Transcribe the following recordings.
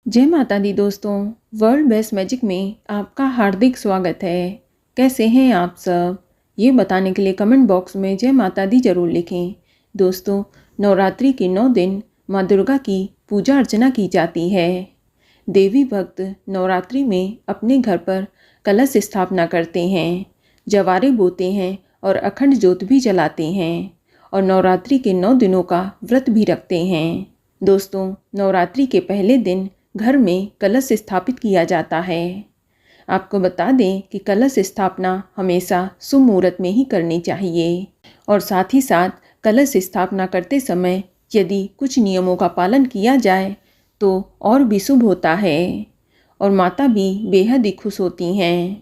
जय माता दी दोस्तों। वर्ल्ड बेस्ट मैजिक में आपका हार्दिक स्वागत है। कैसे हैं आप सब, ये बताने के लिए कमेंट बॉक्स में जय माता दी जरूर लिखें। दोस्तों, नवरात्रि के 9 दिन माँ दुर्गा की पूजा अर्चना की जाती है। देवी भक्त नवरात्रि में अपने घर पर कलश स्थापना करते हैं, जवारे बोते हैं और अखंड ज्योत भी जलाते हैं और नवरात्रि के 9 दिनों का व्रत भी रखते हैं। दोस्तों, नवरात्रि के पहले दिन घर में कलश स्थापित किया जाता है। आपको बता दें कि कलश स्थापना हमेशा शुभ मुहूर्त में ही करनी चाहिए और साथ ही साथ कलश स्थापना करते समय यदि कुछ नियमों का पालन किया जाए तो और भी शुभ होता है और माता भी बेहद ही खुश होती हैं।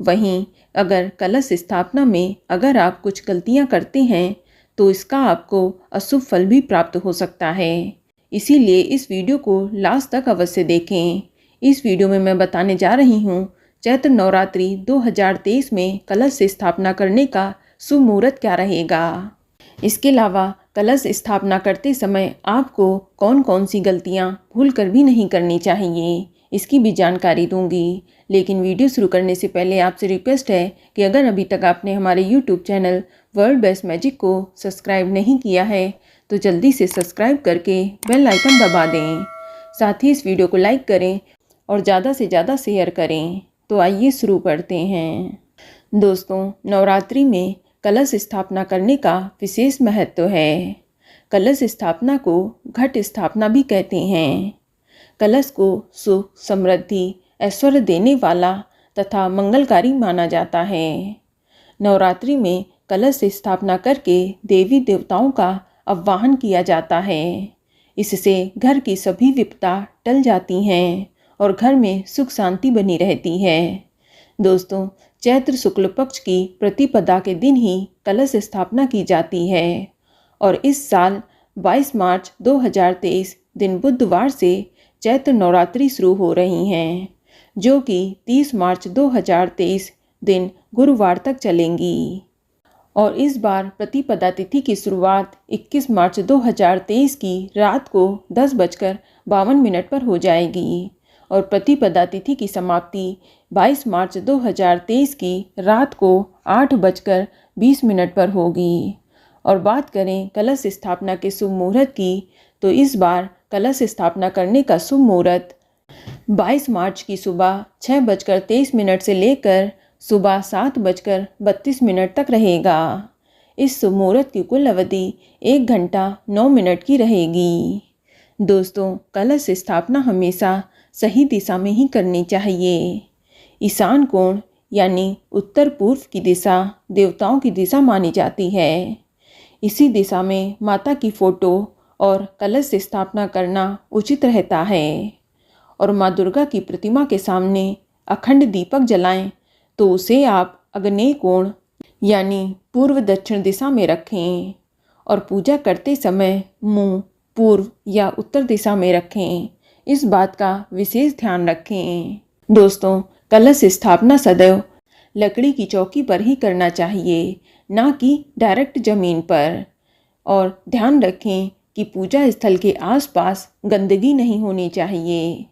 वहीं अगर कलश स्थापना में अगर आप कुछ गलतियां करते हैं तो इसका आपको अशुभ फल भी प्राप्त हो सकता है। इसीलिए इस वीडियो को लास्ट तक अवश्य देखें। इस वीडियो में मैं बताने जा रही हूँ चैत्र नवरात्रि 2023 में कलश स्थापना करने का शुभ मुहूर्त क्या रहेगा। इसके अलावा कलश स्थापना करते समय आपको कौन कौन सी गलतियाँ भूल कर भी नहीं करनी चाहिए, इसकी भी जानकारी दूंगी। लेकिन वीडियो शुरू करने से पहले आपसे रिक्वेस्ट है कि अगर अभी तक आपने हमारे YouTube channel world best magic को सब्सक्राइब नहीं किया है तो जल्दी से सब्सक्राइब करके बेल आइकन दबा दें। साथ ही इस वीडियो को लाइक करें और ज़्यादा से ज़्यादा शेयर करें। तो आइए शुरू करते हैं। दोस्तों, नवरात्रि में कलश स्थापना करने का विशेष महत्व है। कलश स्थापना को घट स्थापना भी कहते हैं। कलश को सुख, समृद्धि, ऐश्वर्य देने वाला तथा मंगलकारी माना जाता है। नवरात्रि में कलश स्थापना करके देवी देवताओं का आवाहन किया जाता है। इससे घर की सभी विपदा टल जाती हैं और घर में सुख शांति बनी रहती है। दोस्तों, चैत्र शुक्ल पक्ष की प्रतिपदा के दिन ही कलश स्थापना की जाती है और इस साल 22 मार्च 2023 दिन बुधवार से चैत्र नवरात्रि शुरू हो रही हैं, जो कि 30 मार्च 2023 दिन गुरुवार तक चलेंगी। और इस बार प्रतिपदा तिथि की शुरुआत 21 मार्च 2023 की रात को 10:52 पर हो जाएगी और प्रतिपदा तिथि की समाप्ति 22 मार्च 2023 की रात को 8:20 पर होगी। और बात करें कलश स्थापना के शुभ मुहूर्त की तो इस बार कलश स्थापना करने का शुभ मुहूर्त 22 मार्च की सुबह 6:23 से लेकर सुबह 7:32 तक रहेगा। इस शुभ मुहूर्त की कुल अवधि 1 घंटा 9 मिनट की रहेगी। दोस्तों, कलश स्थापना हमेशा सही दिशा में ही करनी चाहिए। ईशान कोण यानी उत्तर पूर्व की दिशा देवताओं की दिशा मानी जाती है। इसी दिशा में माता की फोटो और कलश स्थापना करना उचित रहता है और माँ दुर्गा की प्रतिमा के सामने अखंड दीपक जलाएं तो उसे आप आग्नेय कोण यानी पूर्व दक्षिण दिशा में रखें और पूजा करते समय मुंह पूर्व या उत्तर दिशा में रखें। इस बात का विशेष ध्यान रखें। दोस्तों, कलश स्थापना सदैव लकड़ी की चौकी पर ही करना चाहिए, ना कि डायरेक्ट जमीन पर। और ध्यान रखें कि पूजा स्थल के आसपास गंदगी नहीं होनी चाहिए।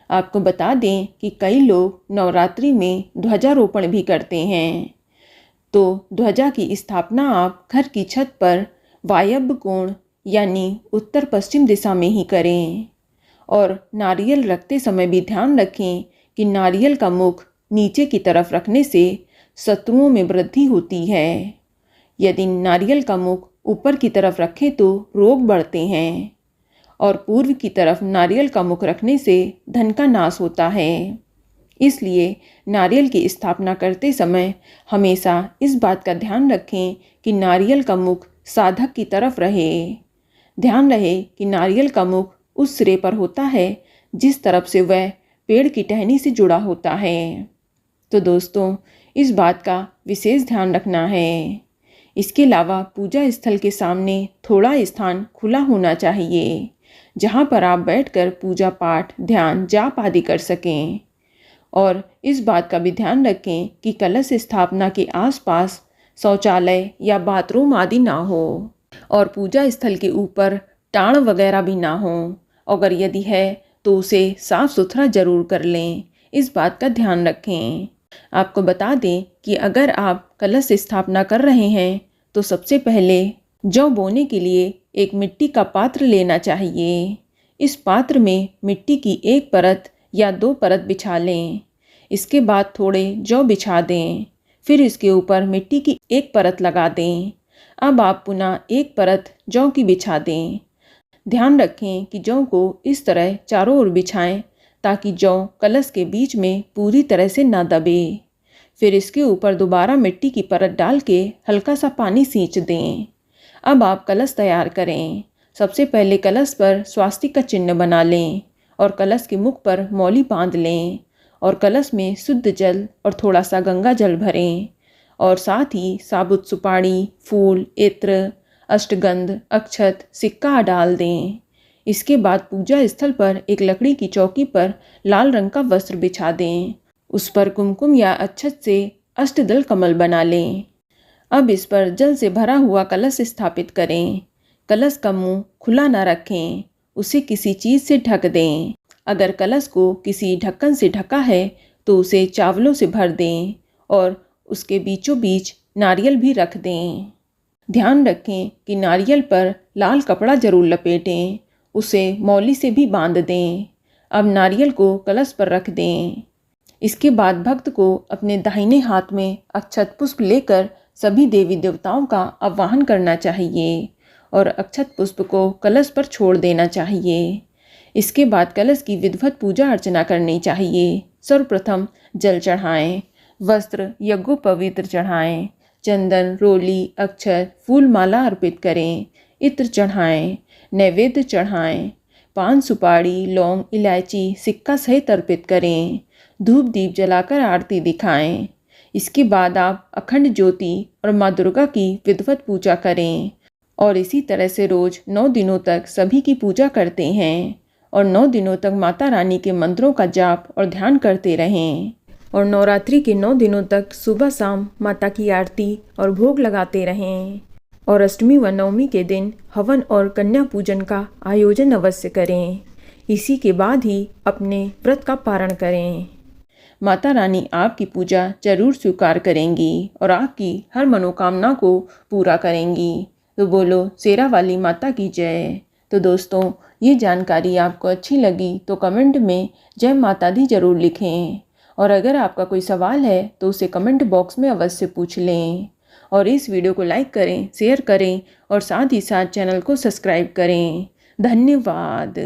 आपको बता दें कि कई लोग नवरात्रि में ध्वजारोपण भी करते हैं, तो ध्वजा की स्थापना आप घर की छत पर वायव्य कोण यानी उत्तर पश्चिम दिशा में ही करें। और नारियल रखते समय भी ध्यान रखें कि नारियल का मुख नीचे की तरफ रखने से शत्रुओं में वृद्धि होती है। यदि नारियल का मुख ऊपर की तरफ रखें तो रोग बढ़ते हैं और पूर्व की तरफ नारियल का मुख रखने से धन का नाश होता है। इसलिए नारियल की स्थापना करते समय हमेशा इस बात का ध्यान रखें कि नारियल का मुख साधक की तरफ रहे। ध्यान रहे कि नारियल का मुख उस सिरे पर होता है जिस तरफ से वह पेड़ की टहनी से जुड़ा होता है। तो दोस्तों, इस बात का विशेष ध्यान रखना है। इसके अलावा पूजा स्थल के सामने थोड़ा स्थान खुला होना चाहिए, जहाँ पर आप बैठकर पूजा पाठ, ध्यान, जाप आदि कर सकें। और इस बात का भी ध्यान रखें कि कलश स्थापना के आसपास शौचालय या बाथरूम आदि ना हो और पूजा स्थल के ऊपर टाण वगैरह भी ना हो। अगर यदि है तो उसे साफ़ सुथरा ज़रूर कर लें। इस बात का ध्यान रखें। आपको बता दें कि अगर आप कलश स्थापना कर रहे हैं तो सबसे पहले जौ बोने के लिए एक मिट्टी का पात्र लेना चाहिए। इस पात्र में मिट्टी की एक परत या 2 परत बिछा लें। इसके बाद थोड़े जौ बिछा दें। फिर इसके ऊपर मिट्टी की एक परत लगा दें। अब आप पुनः एक परत जौ की बिछा दें। ध्यान रखें कि जौ को इस तरह चारों ओर बिछाएं ताकि जौ कलश के बीच में पूरी तरह से ना दबे। फिर इसके ऊपर दोबारा मिट्टी की परत डाल के हल्का सा पानी सींच दें। अब आप कलश तैयार करें। सबसे पहले कलश पर स्वास्तिक का चिन्ह बना लें और कलश के मुख पर मौली बांध लें और कलश में शुद्ध जल और थोड़ा सा गंगा जल भरें और साथ ही साबुत सुपारी, फूल, इत्र, अष्टगंध, अक्षत, सिक्का डाल दें। इसके बाद पूजा स्थल पर एक लकड़ी की चौकी पर लाल रंग का वस्त्र बिछा दें। उस पर कुमकुम या अक्षत से अष्टदल कमल बना लें। अब इस पर जल से भरा हुआ कलश स्थापित करें। कलश का मुंह खुला न रखें, उसे किसी चीज़ से ढक दें। अगर कलश को किसी ढक्कन से ढका है तो उसे चावलों से भर दें और उसके बीचों बीच नारियल भी रख दें। ध्यान रखें कि नारियल पर लाल कपड़ा जरूर लपेटें, उसे मौली से भी बांध दें। अब नारियल को कलश पर रख दें। इसके बाद भक्त को अपने दाहिने हाथ में अक्षत पुष्प लेकर सभी देवी देवताओं का आवाहन करना चाहिए और अक्षत पुष्प को कलश पर छोड़ देना चाहिए। इसके बाद कलश की विधिवत पूजा अर्चना करनी चाहिए। सर्वप्रथम जल चढ़ाएं, वस्त्र यज्ञोपवीत चढ़ाएं, चंदन, रोली, अक्षत, फूल माला अर्पित करें, इत्र चढ़ाएं, नैवेद्य चढ़ाएं, पान, सुपारी, लौंग, इलायची, सिक्का सहित अर्पित करें, धूप दीप जलाकर आरती दिखाएं। इसके बाद आप अखंड ज्योति और माँ दुर्गा की विधिवत पूजा करें और इसी तरह से रोज 9 दिनों तक सभी की पूजा करते हैं और 9 दिनों तक माता रानी के मंत्रों का जाप और ध्यान करते रहें और नवरात्रि के 9 दिनों तक सुबह शाम माता की आरती और भोग लगाते रहें और अष्टमी व नवमी के दिन हवन और कन्या पूजन का आयोजन अवश्य करें। इसी के बाद ही अपने व्रत का पारण करें। माता रानी आपकी पूजा जरूर स्वीकार करेंगी और आपकी हर मनोकामना को पूरा करेंगी। तो बोलो शेरा वाली माता की जय। तो दोस्तों, ये जानकारी आपको अच्छी लगी तो कमेंट में जय माता दी जरूर लिखें और अगर आपका कोई सवाल है तो उसे कमेंट बॉक्स में अवश्य पूछ लें और इस वीडियो को लाइक करें, शेयर करें और साथ ही साथ चैनल को सब्सक्राइब करें। धन्यवाद।